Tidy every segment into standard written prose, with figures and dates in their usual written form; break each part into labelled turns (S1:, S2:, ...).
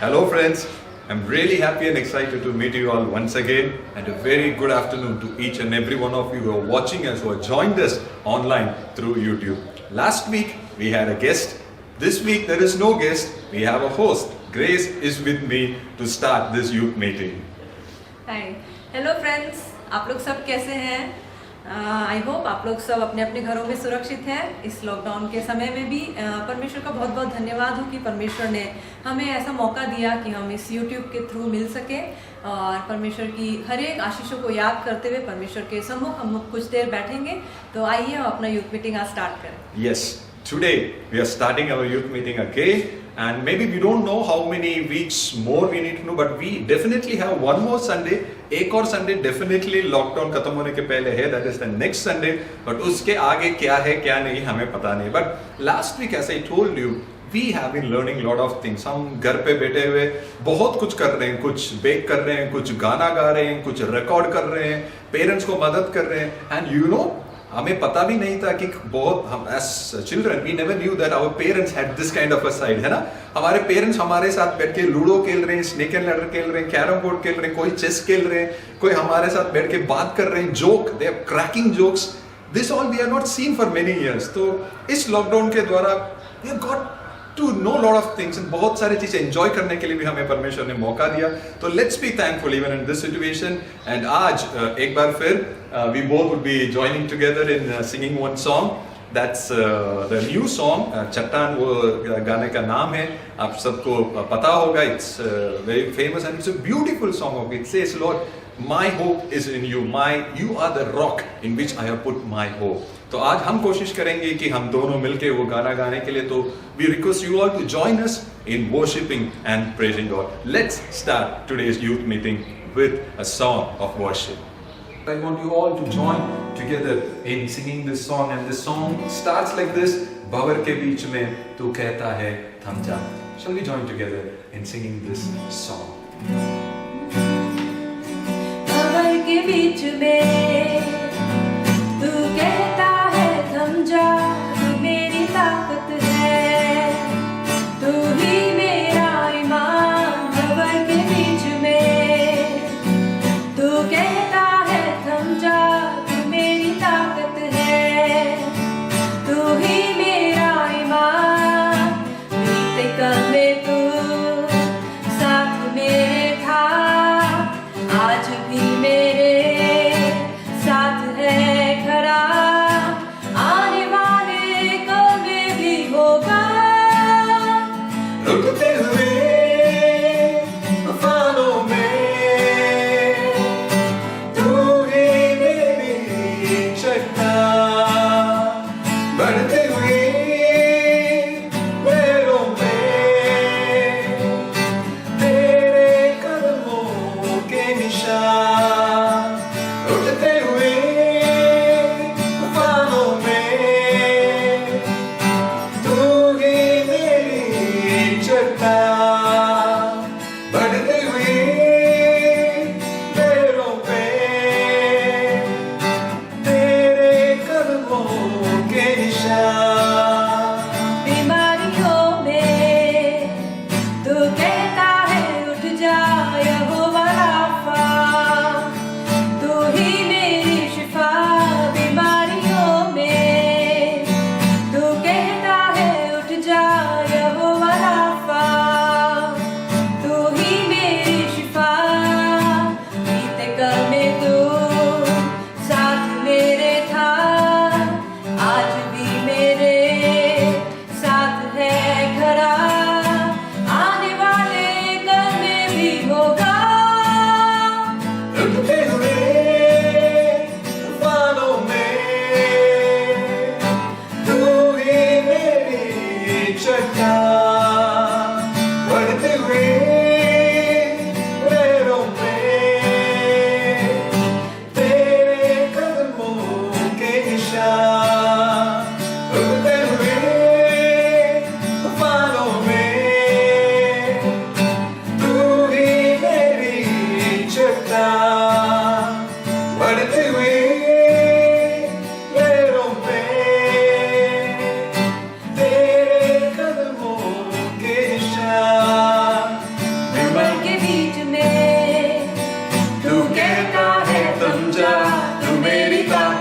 S1: Hello, friends. I'm really happy and excited to meet you all once again, and a very good afternoon to each and every one of you who are watching us, who have joined us online through YouTube. Last week we had a guest. This week there is no guest. We have a host. Grace is with me to start this youth meeting.
S2: Hi hello friends, आप लोग सब कैसे हैं? I hope आप लोग सब अपने अपने घरों में सुरक्षित हैं। इस लॉकडाउन के समय में भी परमेश्वर का बहुत बहुत धन्यवाद हो कि परमेश्वर ने हमें ऐसा मौका दिया कि हम इस YouTube के थ्रू मिल सके और परमेश्वर की हर एक आशीषों को याद करते हुए परमेश्वर के सम्मुख हम कुछ देर बैठेंगे। तो आइए हम अपना यूथ मीटिंग आज स्टार्ट करें।
S1: Yes, today we are starting our youth meeting again. And maybe we don't know how many weeks more we need to know, but we definitely have one more Sunday. एक और Sunday definitely lockdown खत्म होने के पहले है, that is the next Sunday. But उसके आगे क्या है क्या नहीं हमें पता नहीं. But last week as I told you, we have been learning lot of things. हम घर पे बैठे हुए बहुत कुछ कर रहे हैं, कुछ बेक कर रहे हैं, कुछ गाना गा रहे हैं, कुछ रिकॉर्ड कर रहे हैं, पेरेंट्स को मदद कर रहे हैं. And you know, हमें पता भी नहीं था कि बहुत हम as children we never knew that our parents had this kind of a side, है ना. हमारे पेरेंट्स हमारे साथ बैठ के लूडो खेल रहे हैं, स्नेक एंड लैडर खेल रहे हैं, कैरम बोर्ड खेल रहे हैं, कोई चेस खेल रहे हैं, कोई हमारे साथ बैठ के बात कर रहे हैं, joke, they are cracking jokes. This all we are not seen for many years. तो इस लॉकडाउन के द्वारा we have got to know lot of things, and बहुत सारी चीजें enjoy करने के लिए भी हमें परमेश्वर ने मौका दिया. तो let's be thankful even in this situation. And आज एक बार फिर we both would be joining together in singing one song. That's the new song. चट्टान वो गाने का नाम है, आप सबको पता होगा. It's very famous and it's a beautiful song. It says, Lord, my hope is in you. You are the rock in which I have put my hope. तो आज हम कोशिश करेंगे कि हम दोनों मिलके वो गाना गाने के लिए. तो we request you all to join us in worshiping and praising God. Let's start today's youth meeting with a song of worship. I want you all to join together in singing this song, and this song starts like this. भंवर के बीच में तू कहता है थम जा. Shall we join together in singing this song?
S2: भंवर के बीच में तू कहता है थम जा, तू मेरी ताकत है, तू ही मेरा ईमान. भंवर के बीच में तू कहता है थम जा, तू मेरी ताकत है, तू ही मेरा ईमान. बीते कल में तू साथ मेरे था, आज भी मेरे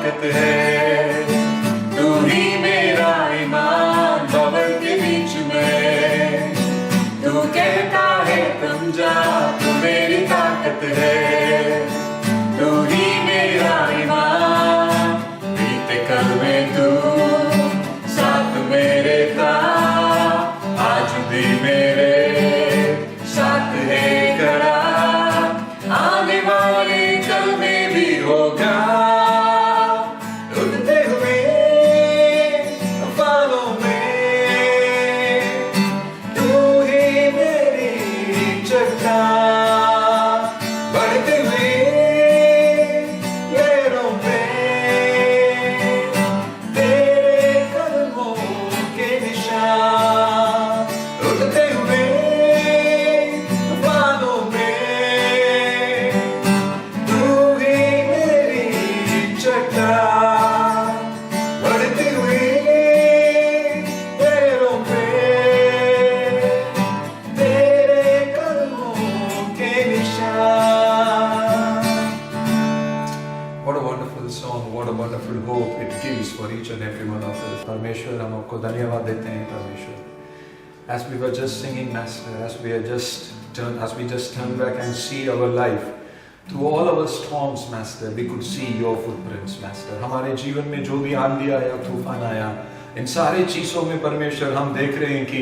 S1: ताकत है, तू ही मेरा ईमान बाबर के बीच में, तू कहता है तुम जा, तू मेरी ताकत है, तू ही मेरा ईमान, बीते कल में तू साथ मेरे था, आज भी मेरे साथ है खड़ा, आने वाले कल में भी होगा, उड़ते हुए बालों में, तू ही मेरी चट्टान, बढ़ते हुए लहरों पे, तेरे कदमों के निशान, उड़ते हुए बालों में, तू ही मेरी चट्टान, बढ़ते हुए लहरों पे, तेरे कदमों के निशान. What a wonderful song, what a wonderful hope it gives for each and every one of us. परमेश्वर हम आपको धन्यवाद देते हैं परमेश्वर. As we were just singing, Master, as we just turn back and see our life, through all our storms, Master, we could see your footprints, Master. हमारे जीवन में जो भी आंधी आया, तूफान आया, इन सारे चीजों में परमेश्वर हम देख रहे हैं कि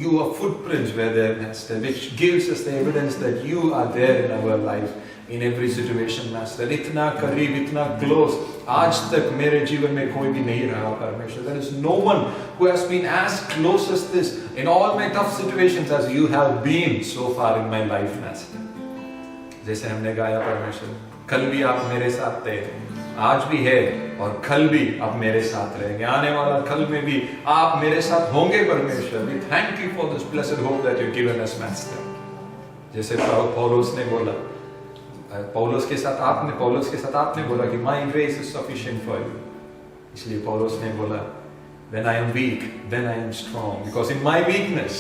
S1: your footprints were there, Master, which gives us the evidence that you are there in our life. In every situation, Master, इतना करीब, इतना close, आज तक मेरे जीवन में कोई भी नहीं रहा परमेश्वर. There is no one who has been as close as this in all my tough situations as you have been so far in my life, Master. जैसे हमने गाया परमेश्वर, कल भी आप मेरे साथ थे, आज भी है और कल भी आप मेरे साथ रहेंगे, आने वाला कल में भी आप मेरे साथ होंगे परमेश्वर. We thank you for this blessed hope that you've given us, Master. जैसे पौलुस ने बोला, पौलुस के साथ आपने बोला कि my grace is sufficient for you. इसलिए पौलुस ने बोला, when I am weak, then I am strong, because in my weakness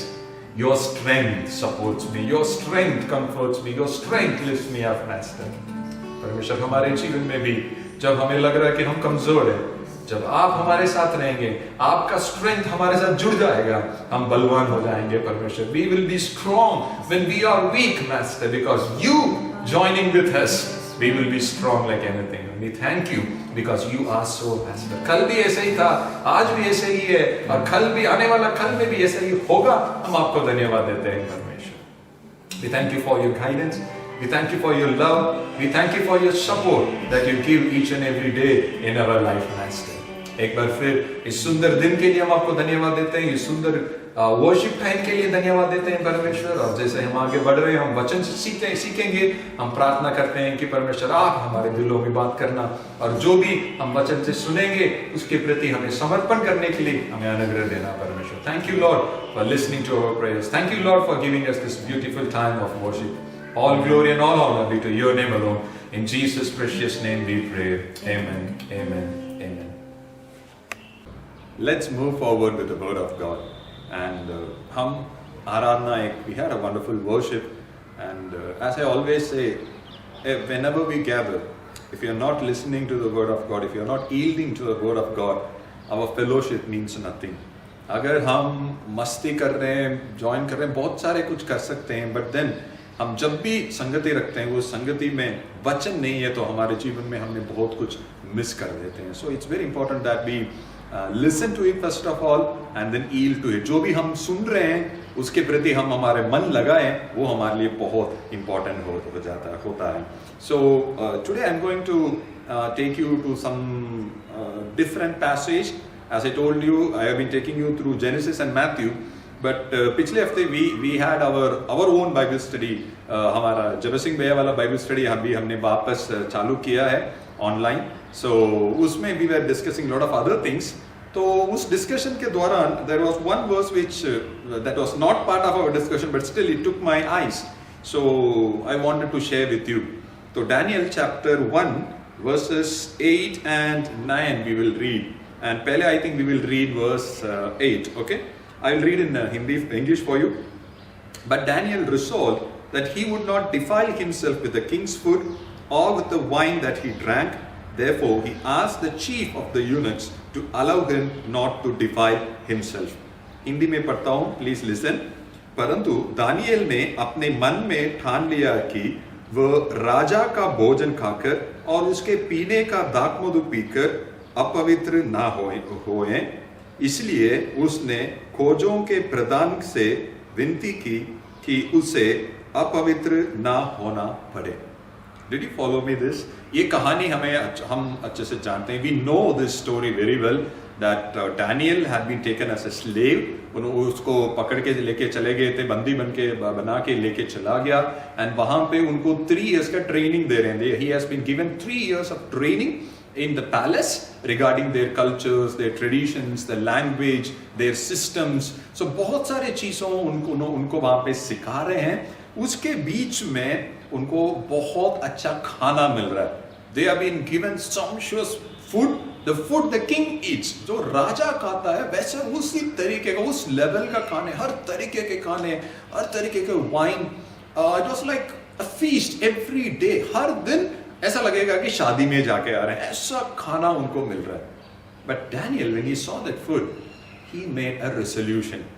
S1: your strength supports me, your strength comforts me, your strength lifts me up, Master. परमेश्वर हमारे जीवन में भी जब हमें लग रहा है कि हम कमजोर हैं, जब आप हमारे साथ रहेंगे, आपका स्ट्रेंथ हमारे साथ जुड़ जाएगा, हम बलवान हो जाएंगे परमेश्वर. We will be strong when we are weak, Master, because you joining with us, we will be strong like anything. We thank you because you are so, Master. कल भी ऐसा ही था, आज भी ऐसा ही है और कल भी आने वाला कल में भी ऐसा ही होगा. हम आपको धन्यवाद देते हैं परमेश्वर. We thank you for your guidance. We thank you for your love. We thank you for your support that you give each and every day in our life, Master. एक बार फिर इस सुंदर दिन के लिए हम आपको धन्यवाद देते हैं, इस सुंदर वर्शिप टाइम के लिए धन्यवाद देते हैं परमेश्वर. और जैसे हम आगे बढ़ रहे हैं, हम वचन से सीखेंगे, हम प्रार्थना करते हैं कि परमेश्वर आप हमारे दिलों में बात करना और जो भी हम वचन से सुनेंगे उसके प्रति हमें समर्पण करने के लिए हमें अनुग्रह देना परमेश्वर. Thank you Lord for listening to our prayers. Thank you Lord for giving us this beautiful time of worship. All glory and all honor be to your name alone. In Jesus' precious name we pray. Amen. Amen. Amen. Let's move forward with the word of God. And हम आराधना we had a wonderful worship. And as I always say, whenever we gather, if you are not listening to the word of God, if you are not yielding to the word of God, our fellowship means nothing. अगर हम मस्ती कर रहे हैं, join कर रहे हैं, बहुत सारे कुछ कर सकते हैं, but then हम जब भी संगति रखते हैं, वो संगति में वचन नहीं है तो हमारे जीवन में हमने बहुत कुछ मिस कर देते हैं. So it's very important that we listen to it first of all and then yield to it. जो भी हम सुन रहे हैं उसके प्रति हम हमारे मन लगाएं, वो हमारे लिए बहुत इंपॉर्टेंट होता है. So today I am going to take you to some different passage. As I told you, I have been taking you through Genesis and Matthew. But पिछले हफ्ते we had our own Bible study. हमारा जब सिंह भैया वाला Bible study अभी हमने वापस चालू किया है ऑनलाइन. सो उसमें we were discussing lot of other things. तो उस डिस्कशन के दौरान there was one verse which that was not part of our discussion but still it took my eyes. So I wanted to share with you. तो Daniel chapter 1 verses 8 and 9 we will read. And पहले I think we will read verse 8. Okay, I will read in English for you. But Daniel resolved that he would not defile himself with the king's food or with the wine that he drank, Therefore, he asked the chief of the eunuchs to allow him not to defile himself. Hindi में पढ़ता हूँ, please listen. परंतु Daniel ने अपने मन में ठान लिया कि वह राजा का भोजन खाकर और उसके पीने का दाखमधु पीकर अपवित्र ना होए, इसलिए उसने खोजों के प्रधान से विनती की कि उसे अपवित्र ना होना पड़े. Did you follow me this? ये कहानी हम अच्छे से जानते हैं. We know this story very well that Daniel had been taken as a slave. उसको पकड़ के लेके चले गए थे, बंदी बना के लेके चला गया, and वहाँ पे उनको 3 years का ट्रेनिंग दे रहे हैं. He has been given 3 years of training in the palace regarding their cultures, their traditions, their language, their systems. So बहुत सारे चीज़ों उनको वहाँ पे सिखा रहे हैं. उसके बीच में उनको बहुत अच्छा खाना मिल रहा है. They have been given sumptuous food, the food the king eats. जो राजा खाता है वैसे उसी तरीके का, उस लेवल का खाने, हर तरीके के खाने, हर तरीके के wine. It was like a feast every day. हर दिन ऐसा लगेगा कि शादी में जाके आ रहे हैं, ऐसा खाना उनको मिल रहा है. But Daniel, when he saw that food, he made a resolution.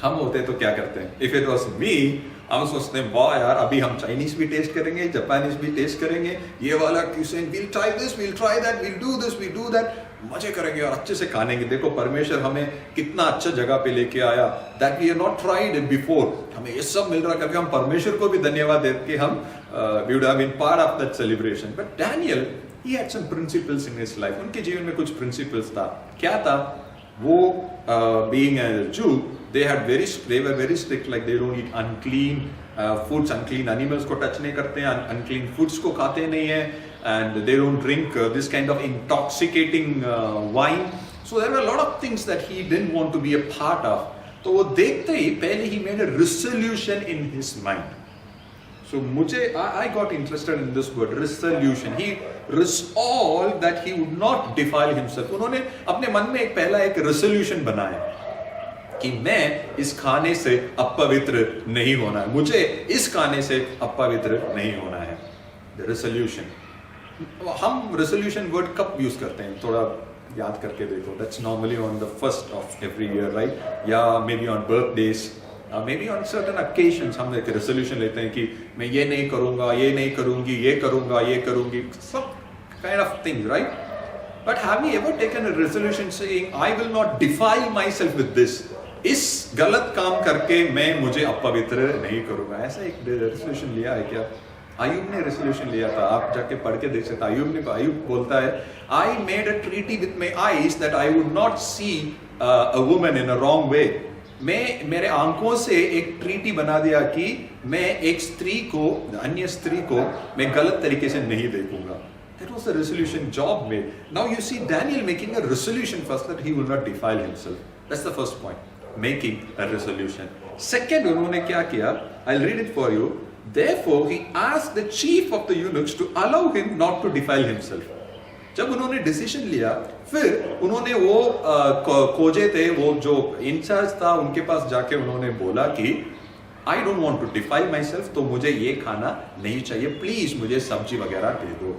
S1: हम होते तो क्या करते हैं? If it was me, हम सोचते हैं वाह यार, अभी हम चाइनीज भी टेस्ट करेंगे, जापानीज भी टेस्ट करेंगे, ये वाला cuisine, we'll try this, we'll try that, we'll do this, we'll do that, मजे करेंगे और अच्छे से खानेंगे. देखो परमेश्वर हमें कितना अच्छा जगह पे लेके आया, that we have not tried it before. हमें ये सब मिल रहा है, करके हम परमेश्वर को भी धन्यवाद देते कि हम we would have been part of that celebration. But Daniel, he had some principles in his life. उनके जीवन में कुछ principles था. क्या था? वो being a Jew, they were very strict, like they don't eat unclean foods, unclean animals को touch नहीं करते हैं, unclean foods को खाते नहीं हैं, and they don't drink this kind of intoxicating wine. So there were a lot of things that he didn't want to be a part of. तो वो देखते ही पहले he made a resolution in his mind. So I got interested in this word, resolution. He resolved that he would not defile himself. उन्होंने अपने मन में पहला एक resolution बनाया कि मैं इस खाने से अपवित्र नहीं होना है, मुझे इस खाने से अपवित्र नहीं होना है. The resolution. हम resolution word कब use करते हैं? थोड़ा याद करके देखो. That's normally on the first of every year, right? या maybe on birthdays. Maybe on certain occasions हम एक resolution लेते हैं कि मैं ये नहीं करूँगा, ये नहीं करूँगी, ये करूँगा, ये करूँगी, some kind of things, right? But have you ever taken a resolution saying I will not defile myself with this? इस गलत काम करके मुझे अपवित्र नहीं करूँगा. ऐसा एक resolution लिया है क्या? आयुब ने resolution लिया था. आप जाके पढ़ के देख सकते. आयुब बोलता है I made a treaty with my eyes that I would not see a woman in a wrong way. मैं मेरे आंखों से एक ट्रीटी बना दिया कि मैं एक स्त्री को, अन्य स्त्री को मैं गलत तरीके से नहीं देखूंगा. That was the resolution Job made. Now you see Daniel making a resolution first that he will not defile himself. That's the first point, making a resolution. Second, उन्होंने क्या किया? I'll read it for you. Therefore he asked the chief of the eunuchs to allow him not to defile himself. जब उन्होंने decision लिया, फिर उन्होंने वो खोजे थे, वो जो इंचार्ज था उनके पास जाके उन्होंने बोला कि I don't want to defile myself, तो मुझे ये खाना नहीं चाहिए, प्लीज मुझे सब्जी वगैरह दे दो.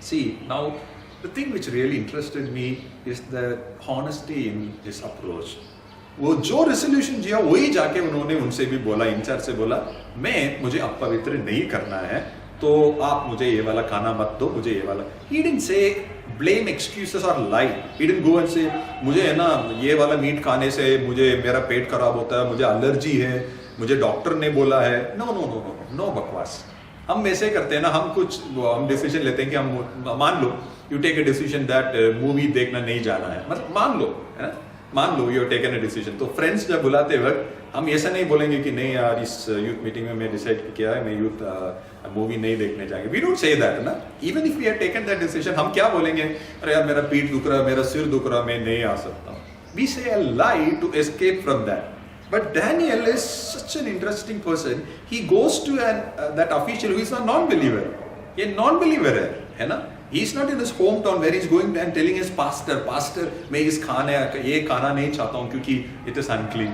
S1: See, now the thing which really interested me is the honesty in his approach. वो जो रेजोल्यूशन दिया वही जाके उन्होंने उनसे भी बोला, इंचार्ज से बोला, मुझे अपवित्र नहीं करना है, तो आप मुझे ये वाला खाना मत दो, मुझे ये वाला. He didn't say blame, excuses or lie. He didn't go and say मुझे है ना ये वाला मीट खाने से मेरा पेट खराब होता है, मुझे एलर्जी है, मुझे डॉक्टर ने बोला है. नो बकवास. हम वैसे करते हैं ना, हम डिसीजन लेते हैं कि हम मान लो you take a decision that movie देखना नहीं जाना है, मतलब मान लो यू टेकन अ डिसीजन. तो फ्रेंड्स जब बुलाते वक्त हम ऐसा नहीं बोलेंगे कि नहीं यार इस यूथ मीटिंग में मैं डिसाइड किया है मैं यूथ मूवी नहीं देखने जाएंगे. वी डोंट से दैट ना. Even if we have taken that decision, हम क्या बोलेंगे? अरे यार मेरा पीठ दुख रहा है, मेरा सिर दुख रहा है, मैं नहीं आ सकता. We say a lie to escape from that. But Daniel is such an interesting person. He goes to that official who is a non-believer. ये non-believer है ना? He is not in his hometown where he is going and telling his pastor, मैं ये खाना नहीं चाहता हूँ क्योंकि it is unclean.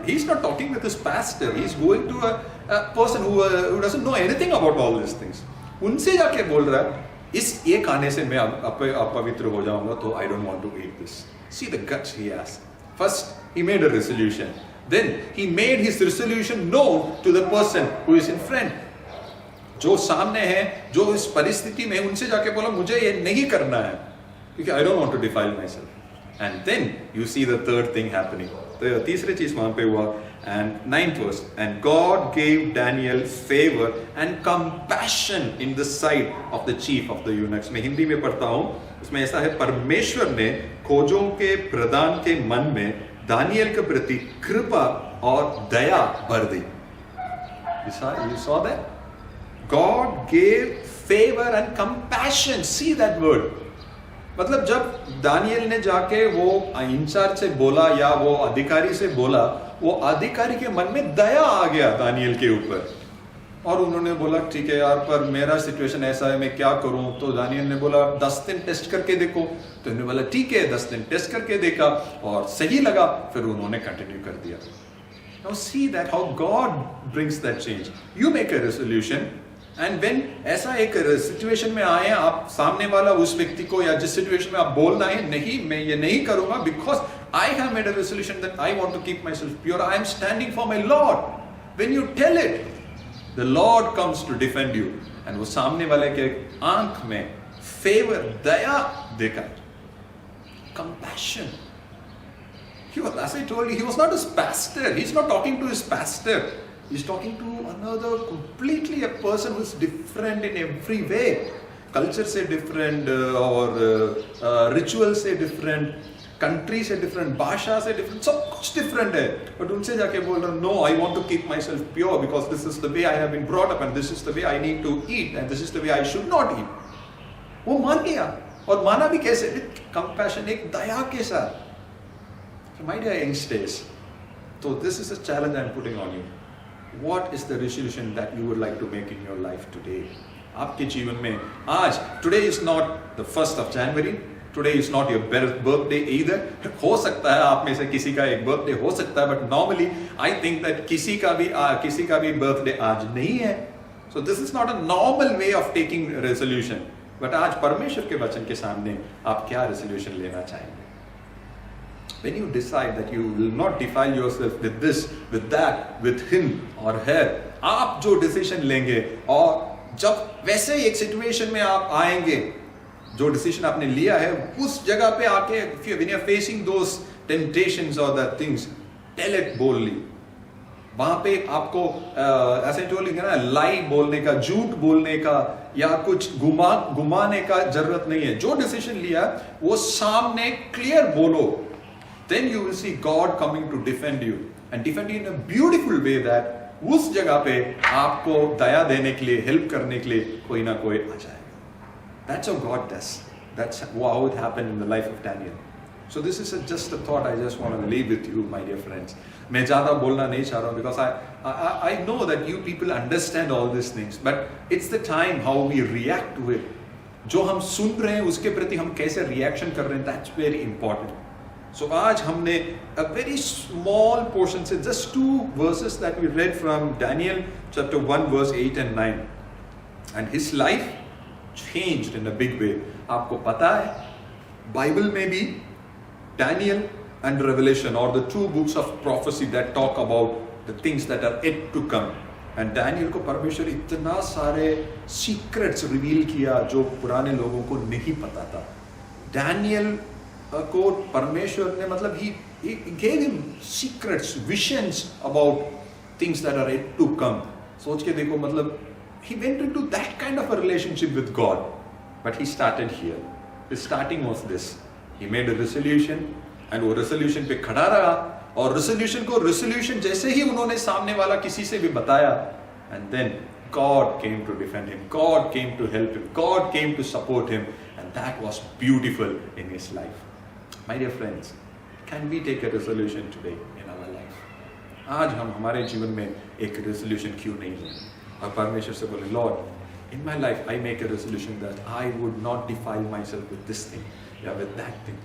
S1: He is not talking with his pastor. He is going to a person who doesn't know anything about all these things. उनसे जाके बोल रहा है इस एक आने से मैं अपवित्र हो जाऊंगा, तो I don't want to eat this. See the guts he has. First he made a resolution, then he made his resolution known to the person who is in front. जो सामने है, जो इस परिस्थिति में, उनसे जाके बोला मुझे ये नहीं करना है क्योंकि I don't want to defile myself. And then you see the third thing happening. तो तीसरी चीज वहां पे हुआ. And 9th verse, and God gave Daniel favor and compassion in the sight of the chief of the eunuchs. मैं हिंदी में पढ़ता हूँ. उसमें ऐसा है, परमेश्वर ने खोजों के प्रधान के मन में दानियल के प्रति कृपा और दया भर दी. You saw that? God gave favor and compassion. See that word. मतलब जब दानियल ने जाके वो इंचार्ज से बोला या वो अधिकारी से बोला, वो अधिकारी के मन में दया आ गया दानियल के ऊपर, और उन्होंने बोला ठीक है यार, पर मेरा सिचुएशन ऐसा है, मैं क्या करूं. तो दानियल ने बोला 10 दिन टेस्ट करके देखो. तो उन्होंने बोला ठीक है, 10 दिन टेस्ट करके देखा और सही लगा, फिर उन्होंने कंटिन्यू कर दिया. Now see that how God brings that change. You make a resolution, and when ऐसा एक सिचुएशन में आए आप, सामने वाला उस व्यक्ति को या जिस सिचुएशन में आप बोलना है, नहीं मैं ये नहीं करूंगा, because I have made a resolution that I want to keep myself pure. I am standing for my Lord. When you tell it, the Lord comes to defend you. And वो सामने वाले के आंख में favor, दया देखा, compassion. He was, as I told you, he was not his pastor. He's not talking to his pastor. He's talking to another completely a person who's different in every way. Culture से different, और ritual से different, country से different, भाषा से different, सब कुछ different है. But उनसे जाके बोल रहा, no, I want to keep myself pure because this is the way I have been brought up and this is the way I need to eat and this is the way I should not eat. वो मान गया, और माना भी कैसे? With compassion, एक दया के साथ. My dear youngsters, so this is a challenge I am putting on you. What is the resolution that you would like to make in your life today? आपके जीवन में आज, today is not the 1st of January, today is not your birthday either. हो सकता है आप में से किसी का एक बर्थडे हो सकता है, but normally I think that किसी का भी बर्थडे आज नहीं है. So this is not a normal way of taking a resolution. But आज परमेश्वर के वचन के सामने आप क्या resolution लेना चाहेंगे? When you decide that you will not defile yourself with this, with that, with him or her, आप जो decision लेंगे, और जब वैसे एक situation में आप आएंगे, जो decision आपने लिया है, उस जगह पे आके, when you are facing those temptations or the things, tell it boldly. वहां पे आपको ऐसे टोलिंग है ना, लाई बोलने का, झूठ बोलने का या कुछ घुमाने का जरूरत नहीं है. जो डिसीजन लिया वो सामने क्लियर बोलो. Then you will see God coming to defend you and defend you in a beautiful way that उस जगह पे आपको दया देने के लिए, हेल्प करने के लिए कोई ना कोई आ जाएगा. That's how God does. That's how it happened in the life of Daniel. So this is just a thought I just want to leave with you, my dear friends. मैं ज़्यादा बोलना नहीं चाह रहा हूँ because I know that you people understand all these things, but it's the time how we react to it. जो हम सुन रहे हैं उसके प्रति हम कैसे reaction कर रहे हैं, that's very important. So आज हमने a very small portion से just 2 verses that we read from Daniel chapter 1 verse 8 and 9, and his life changed in a big way. आपको पता है बाइबल में भी Daniel and Revelation or the 2 books of prophecy that talk about the things that are yet to come, and Daniel को परमेश्वर इतना सारे secrets reveal किया जो पुराने लोगों को नहीं पता था. Daniel को परमेश्वर ने मतलब he gave him secrets, visions about things that are yet to come. सोच के देखो, मतलब he went into that kind of a relationship with God, but he started here. The starting was this. He made a resolution and वो resolution पे खड़ा रहा, और resolution जैसे ही उन्होंने सामने वाला किसी से भी बताया, and then God came to defend him, God came to help him, God came to support him, and that was beautiful in his life. My dear friends, can we take a resolution today in our life? आज हम हमारे जीवन में एक resolution क्यों नहीं लें और परमेश्वर से बोले, Lord, in my life I make a resolution that I would not defile myself with this thing या with that thing.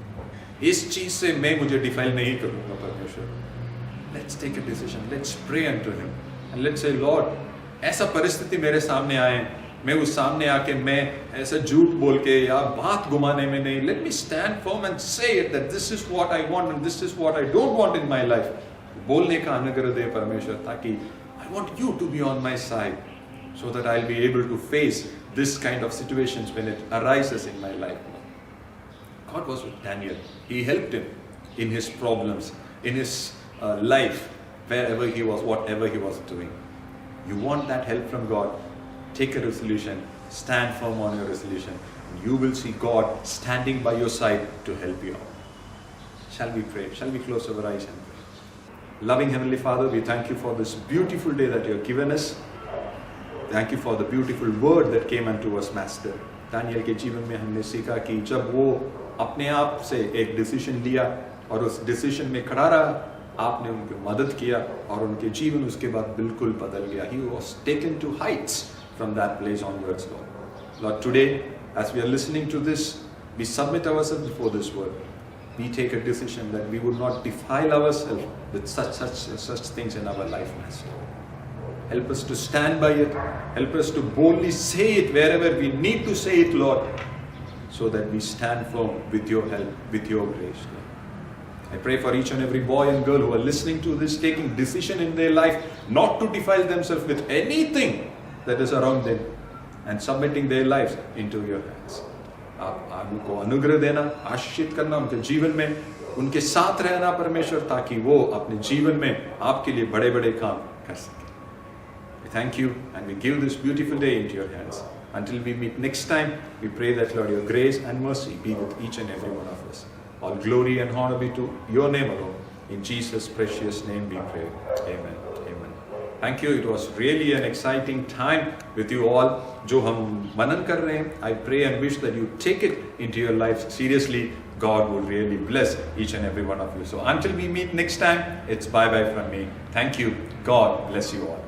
S1: इस चीज से मैं मुझे defile नहीं करूँगा परमेश्वर. Let's take a decision. Let's pray unto Him and let's say, Lord, ऐसा परिस्थिति मेरे सामने आए मैं उस सामने आके मैं ऐसा झूठ बोल के या बात घुमाने में नहीं. Let me stand firm and say it that this is what I want and this is what I don't want in my life. बोलने का अनुग्रह दे परमेश्वर, ताकि I want you to be on my side so that I'll be able to face this kind of situations when it arises in my life. God was with Daniel. He helped him in his problems, in his life, wherever he was, whatever he was doing. You want that help from God? Take a resolution, stand firm on your resolution, and you will see God standing by your side to help you out. Shall we pray? Shall we close our eyes and pray? Loving Heavenly Father, we thank you for this beautiful day that you have given us. Thank you for the beautiful word that came unto us, Master. Daniel के जीवन में हमने सीखा कि जब वो अपने आप से एक डिसीजन लिया और उस डिसीजन में खड़ा रहा, आपने उनकी मदद किया और उनके जीवन उसके बाद बिल्कुल बदल गया. He was taken to heights from that place onwards, Lord. Lord, today, as we are listening to this, we submit ourselves before this word. We take a decision that we would not defile ourselves with such things in our life, Master. Help us to stand by it. Help us to boldly say it wherever we need to say it, Lord, so that we stand firm with your help, with your grace, Lord. I pray for each and every boy and girl who are listening to this, taking decision in their life not to defile themselves with anything that is around them and submitting their lives into your hands. आप उनको अनुग्रह देना, आशीषित करना उनके जीवन में, उनके साथ रहना परमेश्वर, ताकि वो अपने जीवन में आपके लिए बड़े बड़े काम कर सके. We thank you and we give this beautiful day into your hands. Until we meet next time, we pray that, Lord, your grace and mercy be with each and every one of us. All glory and honor be to your name alone. In Jesus' precious name we pray. Amen. Amen. Thank you. It was really an exciting time with you all. जो हम मनन कर रहे हैं, I pray and wish that you take it into your lives seriously. God will really bless each and every one of you. So until we meet next time, it's bye-bye from me. Thank you. God bless you all.